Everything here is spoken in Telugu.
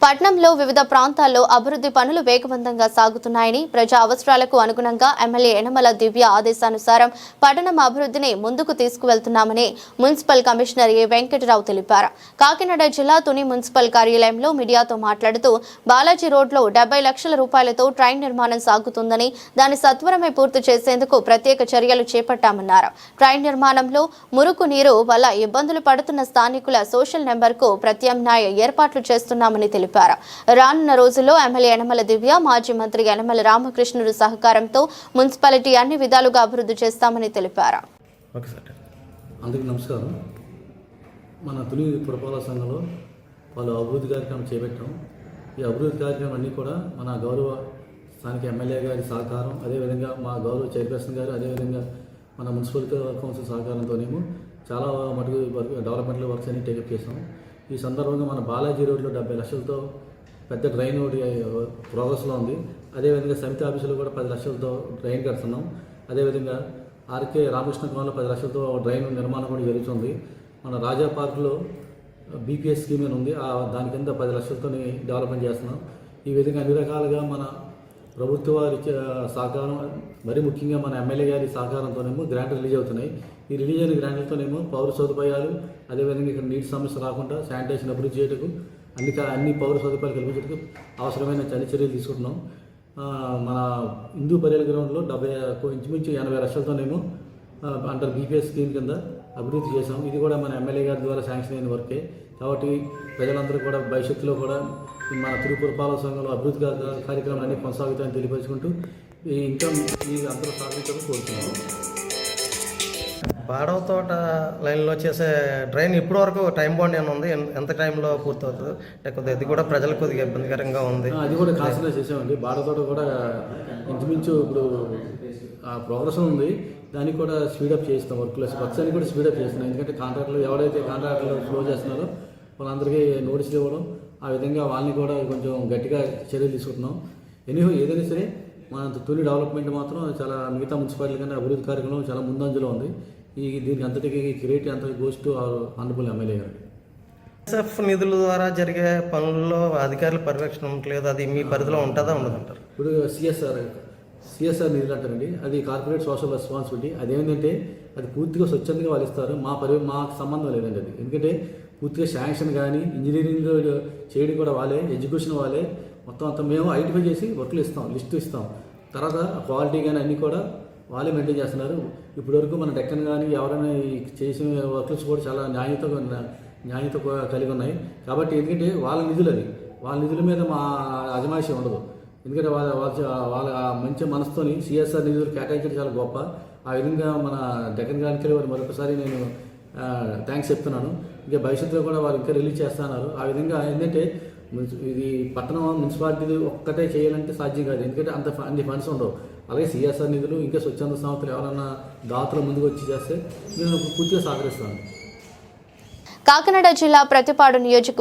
పట్టణంలో వివిధ ప్రాంతాల్లో అభివృద్ధి పనులు వేగవంతంగా సాగుతున్నాయని ప్రజా అవసరాలకు అనుగుణంగా ఎమ్మెల్యే యనమల దివ్య ఆదేశానుసారం పట్టణం అభివృద్ధిని ముందుకు తీసుకువెళ్తున్నామని మున్సిపల్ కమిషనర్ ఏ వెంకటరావు తెలిపారు. కాకినాడ జిల్లా తుని మున్సిపల్ కార్యాలయంలో మీడియాతో మాట్లాడుతూ బాలాజీ రోడ్లో 70 లక్షల రూపాయలతో ట్రైన్ నిర్మాణం సాగుతుందని దాన్ని సత్వరమే పూర్తి చేసేందుకు ప్రత్యేక చర్యలు చేపట్టామన్నారు. ట్రైన్ నిర్మాణంలో మురుకు నీరు వల్ల ఇబ్బందులు పడుతున్న స్థానికుల సోషల్ నెంబర్కు ప్రత్యామ్నాయ ఏర్పాట్లు చేస్తున్నామని తెలిపారు. రానున్న రోజుల్లో ఎమ్మెల్యే యనమల దివ్య, మాజీ మంత్రి యనమల రామకృష్ణుడు సహకారంతో మున్సిపాలిటీ అన్ని విధాలుగా అభివృద్ధి చేస్తామని తెలిపారు. అందరికీ నమస్కారం. మన తుని పురపాలక సంఘంలో వాళ్ళు అభివృద్ధి కార్యక్రమం చేపట్టాం. ఈ అభివృద్ధి కార్యక్రమం అన్నీ కూడా మన గౌరవ స్థానిక ఎమ్మెల్యే గారి సహకారం, అదేవిధంగా మా గౌరవ చైర్పర్సన్ గారు, అదేవిధంగా మన మున్సిపల్ కౌన్సిల్ సహకారంతోనేమో చాలా మటుకు డెవలప్మెంట్ వర్క్స్ అన్ని టేకప్ చేసాం. ఈ సందర్భంగా మన బాలాజీ రోడ్లో 70 లక్షలతో పెద్ద డ్రైన్ ఒకటి ప్రోగ్రెస్లో ఉంది. అదేవిధంగా సమితి ఆఫీసులో కూడా 10 లక్షలతో డ్రైన్ కడుతున్నాం. అదేవిధంగా ఆర్కే రామకృష్ణ కోణంలో 10 లక్షలతో డ్రైన్ నిర్మాణం కూడా జరుగుతుంది. మన రాజా పార్కులో బీపీఎస్ స్కీమ్ అని ఉంది, దాని కింద 10 లక్షలతో డెవలప్మెంట్ చేస్తున్నాం. ఈ విధంగా అన్ని రకాలుగా మన ప్రభుత్వ వారి సహకారం, మరీ ముఖ్యంగా మన ఎమ్మెల్యే గారి సహకారంతోనేమో గ్రాంట్ రిలీజ్ అవుతున్నాయి. ఈ రిలీజ్ అయిన గ్రాంట్లతోనేమో పౌర సదుపాయాలు, అదేవిధంగా ఇక్కడ నీటి సమస్య రాకుండా శానిటేషన్ అభివృద్ధి చేయటకు, అన్ని పౌర సదుపాయాలు కల్పించడానికి అవసరమైన చర్యలు తీసుకుంటున్నాం. మన హిందూ పర్యాల గ్రౌండ్లో ఇంచుమించు 80 లక్షలతోనేమో అంటారు బీపీఎస్ స్కీమ్ కింద అభివృద్ధి చేసాం. ఇది కూడా మన ఎమ్మెల్యే గారి ద్వారా శాంక్షన్ అయిన వర్కే. కాబట్టి ప్రజలందరూ కూడా భవిష్యత్తులో కూడా మన తుని పురపాలక సంఘంలో అభివృద్ధి కార్యక్రమాలన్నీ కొనసాగుతాయని తెలియపరుచుకుంటూ ఇంకా ఈ అందరూ సాధించాలని కోరుతున్నాను. బాడవ తోట లైన్లో చేసే డ్రైన్ ఇప్పటి వరకు టైం బాండ్ ఏమైనా ఉంది? ఎంత టైంలో పూర్తవుతుంది? లేకపోతే అది కూడా ప్రజలకు కొద్దిగా ఇబ్బందికరంగా ఉంది. అది కూడా కాన్సన్ట్రేట్ చేసామండి. బాడవ తోట కూడా ఇంచుమించు ఇప్పుడు ప్రోగ్రెస్ ఉంది. దానికి కూడా స్పీడప్ చేస్తాం. వర్క్స్ అన్ని కూడా స్పీడప్ చేస్తున్నాం. ఎందుకంటే ఎవరైతే కాంట్రాక్టర్లు ఫ్లో చేస్తున్నారో వాళ్ళందరికీ నోటీసులు ఇవ్వడం, ఆ విధంగా వాళ్ళని కూడా కొంచెం గట్టిగా చర్యలు తీసుకుంటున్నాం. ఏదైనా సరే మన తుని డెవలప్మెంట్ మాత్రం చాలా మిగతా మున్సిపాలిటీ కన్నా అభివృద్ధి కార్యక్రమం చాలా ముందంజలో ఉంది. దీనికి అంతటికి క్రియేట్ అంత గోస్ టు ఆనరబుల్ ఎమ్మెల్యే గారు. ఎస్ఎఫ్ నిధుల ద్వారా జరిగే పనుల్లో అధికారుల పర్యవేక్షణ ఉండలేదు. అది మీ పరిధిలో ఉంటుందా ఉండదంటారు? ఇప్పుడు సిఎస్ఆర్ నిధులు అంటారండి. అది కార్పొరేట్ సోషల్ రెస్పాన్సిబిలిటీ. అదేంటంటే అది పూర్తిగా స్వచ్ఛందంగా వాళ్ళు ఇస్తారు. మాకు సంబంధం లేదండి. అది ఎందుకంటే పూర్తిగా శాంక్షన్ కానీ ఇంజనీరింగ్ చేయడం కూడా వాళ్ళే, ఎడ్యుకేషన్ వాళ్ళే, మొత్తం అంతా మేము ఐడెంటిఫై చేసి వర్క్లు ఇస్తాం, లిస్టు ఇస్తాం. తర్వాత క్వాలిటీ కానీ అన్నీ కూడా వాళ్ళే మెయింటైన్ చేస్తున్నారు. ఇప్పటివరకు మన డెక్కన్ కానీ ఎవరైనా చేసిన వర్క్స్ కూడా చాలా న్యాయత కలిగి ఉన్నాయి. కాబట్టి ఎందుకంటే వాళ్ళ నిధుల మీద మా అజమాయిషీ ఉండదు. ఎందుకంటే వాళ్ళ మంచి మనసుతోని సిఎస్ఆర్ నిధులు కేటాయించడం చాలా గొప్ప. ఆ విధంగా మన డెక్కన్ గారికి వారు మరొకసారి నేను థ్యాంక్స్ చెప్తున్నాను. ఇంకా భవిష్యత్తులో కూడా వారు ఇంకా రిలీజ్ చేస్తున్నారు. ఆ విధంగా ఏంటంటే ఇది పట్టణం మున్సిపాలిటీ ఒక్కటే చేయాలంటే సాధ్యం కాదు. ఎందుకంటే అన్ని ఫండ్స్ ఉండవు. అలాగే సిఎస్ఆర్ నిధులు ఇంకా స్వచ్ఛంద సంస్థలు ఎవరైనా దాతలు ముందుకు వచ్చి చేస్తే నేను పూర్తిగా సహకరిస్తాను. కాకినాడ జిల్లా ప్రతిపాడు నియోజకవర్గం